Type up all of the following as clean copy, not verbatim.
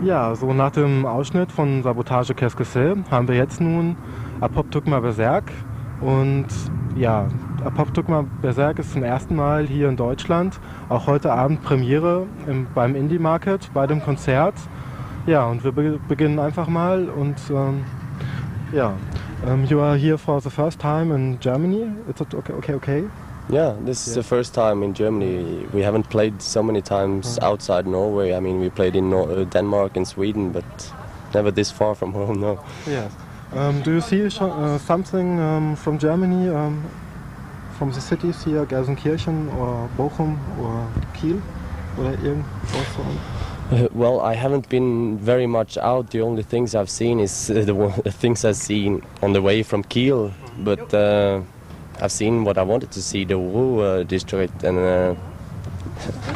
Ja, so nach dem Ausschnitt von Sabotage Qu'est-ce haben wir jetzt nun Apoptygma Berzerk. Und ja, Apoptygma Berzerk ist zum ersten Mal hier in Deutschland. Auch heute Abend Premiere beim Indie Market, bei dem Konzert. Ja, und wir beginnen einfach mal. Und ja, you are here for the first time in Germany. It's okay? Yeah, this is the first time in Germany. We haven't played so many times outside Norway. I mean, we played in Denmark and Sweden, but never this far from home, no. Yes. Do you see something from Germany, from the cities here, Gelsenkirchen or Bochum or Kiel? Oder irgendwas so? Well, I haven't been very much out. The only things I've seen is the things I've seen on the way from Kiel, but I've seen what I wanted to see, the Ruhr district, and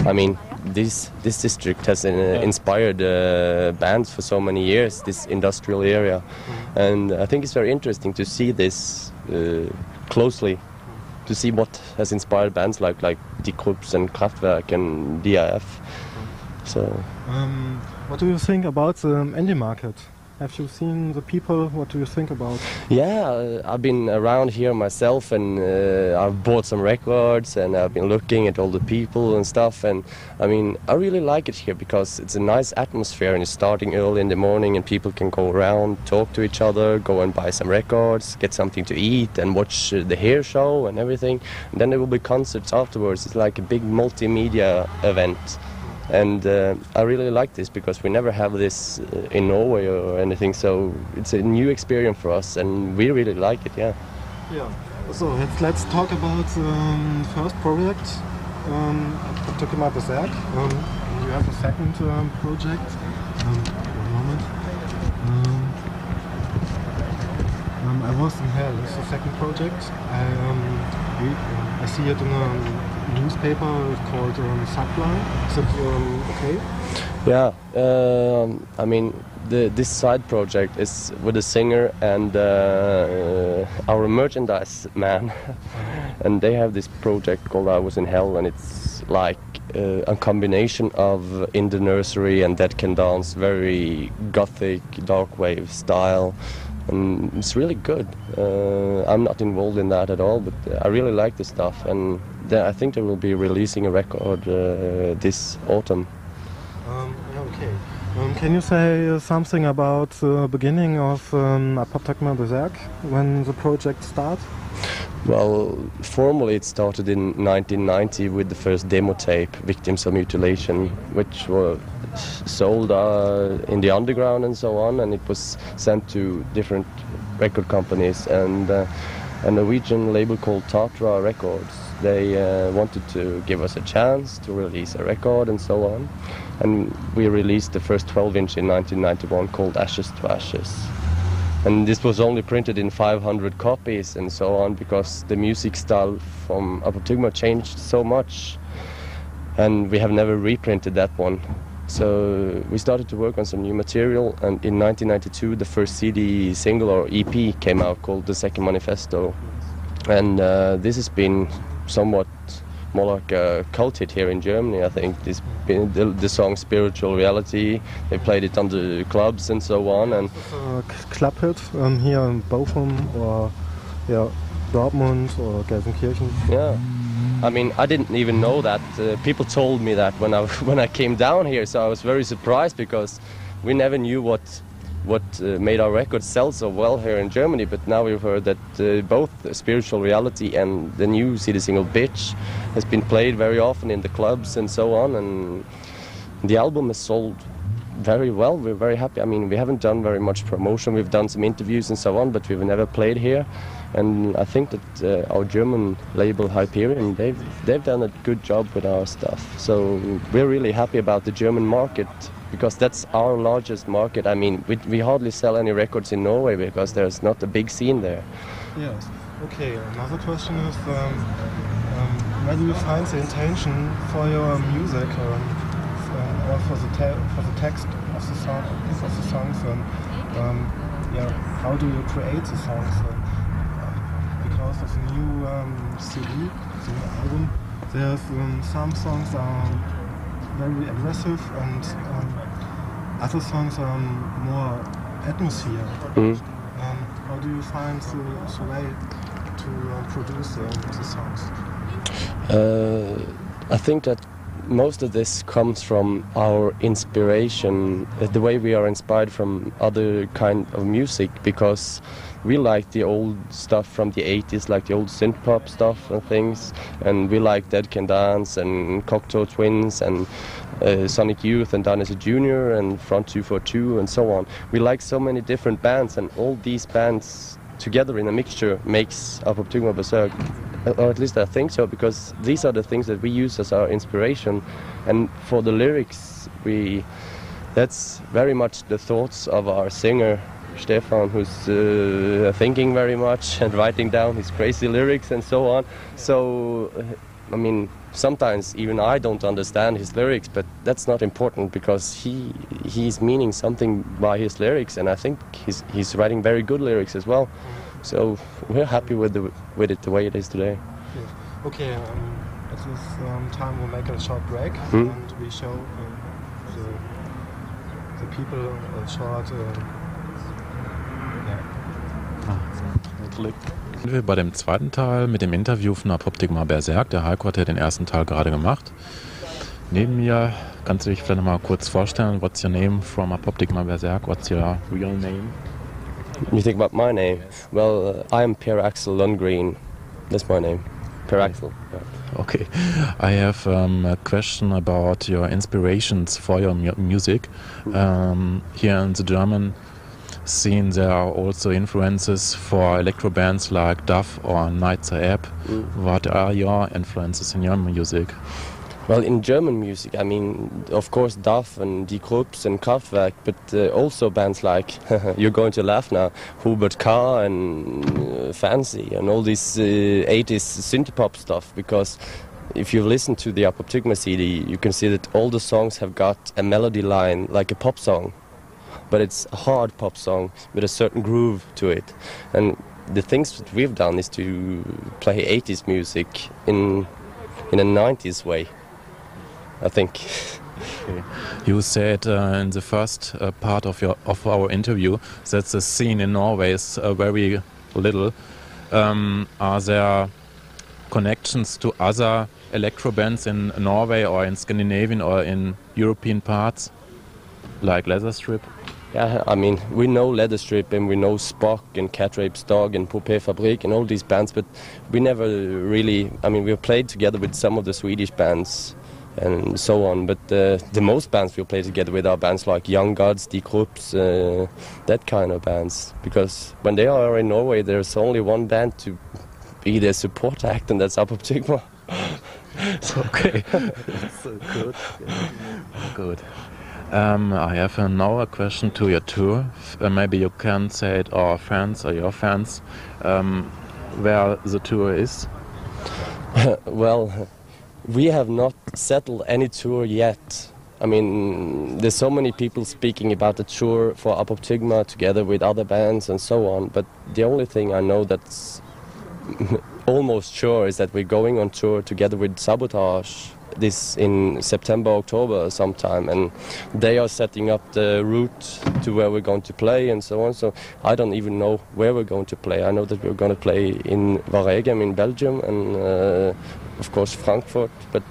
I mean, this district has inspired bands for so many years, this industrial area, and I think it's very interesting to see this closely, to see what has inspired bands like Die Krups and Kraftwerk and DIF. So, what do you think about the indie market? Have you seen the people? What do you think about? Yeah, I've been around here myself, and I've bought some records, and I've been looking at all the people and stuff, and I mean, I really like it here because it's a nice atmosphere, and it's starting early in the morning, and people can go around, talk to each other, go and buy some records, get something to eat, and watch the hair show and everything, and then there will be concerts afterwards. It's like a big multimedia event. And I really like this because we never have this in Norway or anything, so it's a new experience for us, and we really like it, yeah. Yeah. So let's talk about the first project, Apoptygma Berzerk. You have a second project. One moment. I was in hell. This is the second project. I see it in a newspaper called Sublime. Is it okay? Yeah, I mean, this side project is with a singer and our merchandise man, and they have this project called I Was in Hell, and it's like a combination of In the Nursery and Dead Can Dance, very gothic, dark wave style. And it's really good. I'm not involved in that at all, but I really like this stuff, and I think they will be releasing a record this autumn. Okay. Can you say something about the beginning of Apoptygma Berzerk, when the project started? Well, formally it started in 1990 with the first demo tape, Victims of Mutilation, which were sold in the underground and so on, and it was sent to different record companies, and a Norwegian label called Tatra Records, they wanted to give us a chance to release a record and so on, and we released the first 12-inch in 1991 called Ashes to Ashes. And this was only printed in 500 copies and so on, because the music style from Apoptygma changed so much, and we have never reprinted that one. So we started to work on some new material, and in 1992 the first CD single or EP came out called The Second Manifesto. And this has been somewhat more like a cult hit here in Germany, I think. It's been the song Spiritual Reality, they played it on the clubs and so on. And club hit here in Bochum or Dortmund or Gelsenkirchen. Yeah. I mean, I didn't even know that. People told me that when I came down here, so I was very surprised because we never knew what made our records sell so well here in Germany. But now we've heard that both Spiritual Reality and the new CD single Bitch has been played very often in the clubs and so on, and the album has sold very well. We're very happy. I mean, we haven't done very much promotion. We've done some interviews and so on, but we've never played here. And I think that our German label Hyperion, they've done a good job with our stuff. So we're really happy about the German market, because that's our largest market. I mean, we hardly sell any records in Norway because there's not a big scene there. Yes. Okay. Another question is, where do you find the intention for your music, or for the text of the songs? How do you create the songs? Because of the new CD, the new album, there's some songs are very aggressive and other songs are more atmosphere. How do you find the way to produce the songs? I think that most of this comes from our inspiration, the way we are inspired from other kind of music, because we like the old stuff from the 80s, like the old synth pop stuff and things, and we like Dead Can Dance and Cocteau Twins and Sonic Youth and Dinosaur Jr. and Front 242 and so on. We like so many different bands, and all these bands together in a mixture makes Apoptygma Berzerk, or at least I think so, because these are the things that we use as our inspiration. And for the lyrics, that's very much the thoughts of our singer Stefan, who's thinking very much and writing down his crazy lyrics and so on. So I mean, sometimes even I don't understand his lyrics, but that's not important, because he's meaning something by his lyrics, and I think he's writing very good lyrics as well. So we're happy with it the way it is today. Okay, at this time we'll make a short break and we show the people a short. Sind wir bei dem zweiten Teil mit dem Interview von Apoptygma Berzerk. Der Heiko hat ja den ersten Teil gerade gemacht. Neben mir kannst du dich vielleicht noch mal kurz vorstellen. What's your name from Apoptygma Berzerk? What's your real name? You think about my name? Well, I'm Per Aksel Lundgreen. That's my name. Per Aksel. Yeah. Okay. I have a question about your inspirations for your music. Here in the German scene there are also influences for electro bands like Duff or Nights App. What are your influences in your music? Well, in German music, I mean, of course, Duff and Die Krupps and Kraftwerk, but also bands like, you're going to laugh now, Hubert K. and Fancy and all this 80s synth-pop stuff, because if you listen to the Apoptygma CD, you can see that all the songs have got a melody line like a pop song, but it's a hard pop song with a certain groove to it. And the things that we've done is to play 80s music in a 90s way, I think. Okay. You said in the first part of our interview that the scene in Norway is very little. Are there connections to other electro bands in Norway or in Scandinavian or in European parts, like Leatherstrip? Yeah, I mean, we know Leatherstrip and we know Spock and Catrape's Dog and Poupée Fabrique and all these bands, but we never really, I mean, we've played together with some of the Swedish bands and so on, but the most bands we play together with are bands like Young Gods, Die Krupps, that kind of bands, because when they are in Norway there's only one band to be their support act, and that's Apoptygma. Okay. That's good. Good. I have now a question to your tour. Maybe you can say it, our fans or your fans, where the tour is. Well, we have not settled any tour yet. I mean, there's so many people speaking about the tour for Apoptygma together with other bands and so on, but the only thing I know that's almost sure is that we're going on tour together with Sabotage this in September, October sometime, and they are setting up the route to where we're going to play and so on. So I don't even know where we're going to play. I know that we're going to play in Waregem in Belgium and of course Frankfurt, but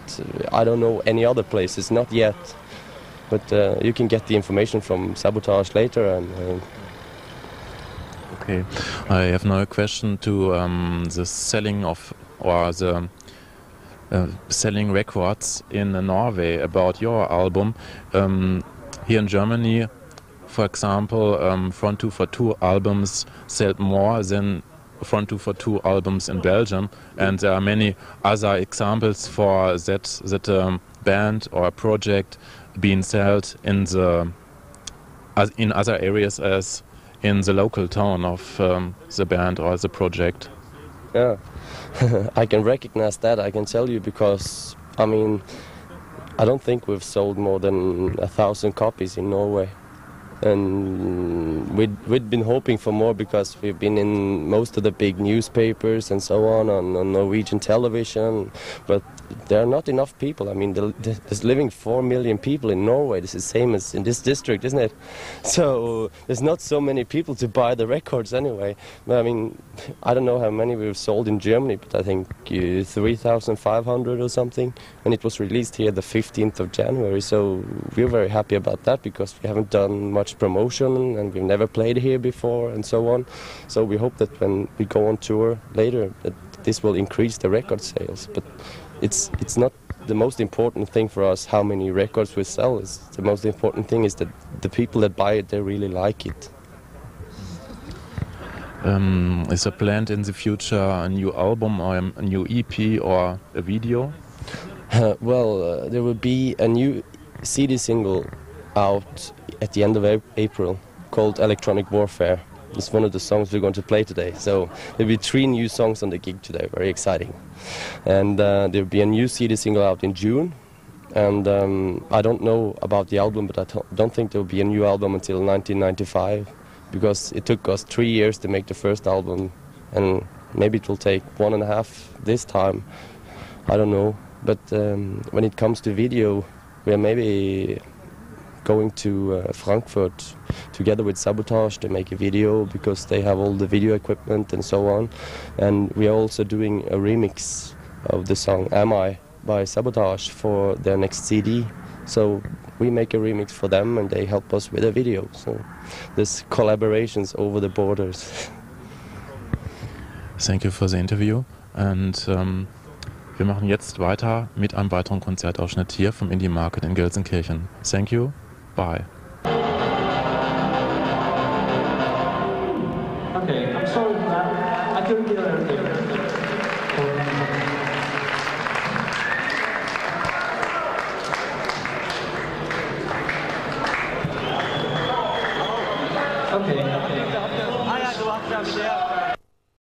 I don't know any other places, not yet. But you can get the information from Sabotage later. And okay, I have now a question to the selling of, or the selling records in Norway about your album. Here in Germany, for example, Front 242 albums sell more than Front 242 albums in Belgium, and there are many other examples for that band or project being sold in other areas as in the local town of the band or the project. Yeah. I can recognize that, I can tell you, because, I mean, I don't think we've sold more than 1,000 copies in Norway. And we'd been hoping for more because we've been in most of the big newspapers and so on Norwegian television. But there are not enough people. I mean, there's living 4 million people in Norway. This is the same as in this district, isn't it? So there's not so many people to buy the records anyway. But I mean, I don't know how many we've sold in Germany, but I think 3,500 or something. And it was released here the 15th of January. So we're very happy about that because we haven't done much promotion and we've never played here before and so on. So we hope that when we go on tour later, that this will increase the record sales. But it's not the most important thing for us how many records we sell. The most important thing is that the people that buy it, they really like it. Is there planned in the future a new album or a new EP or a video? There will be a new CD single out at the end of April called Electronic Warfare. It's one of the songs we're going to play today. So there'll be 3 new songs on the gig today, very exciting. And there'll be a new CD single out in June. And I don't know about the album, but I don't think there'll be a new album until 1995, because it took us 3 years to make the first album, and maybe it will take 1.5 this time. I don't know. But when it comes to video, we are maybe going to Frankfurt together with Sabotage to make a video, because they have all the video equipment and so on. And we are also doing a remix of the song Am I by Sabotage for their next CD. So we make a remix for them and they help us with a video. So there's collaborations over the borders. Thank you for the interview. And wir machen jetzt weiter mit einem weiteren Konzertausschnitt hier vom Indie Market in Gelsenkirchen. Thank you. Bye. Okay, I'm sorry for that. I couldn't hear everything. Okay.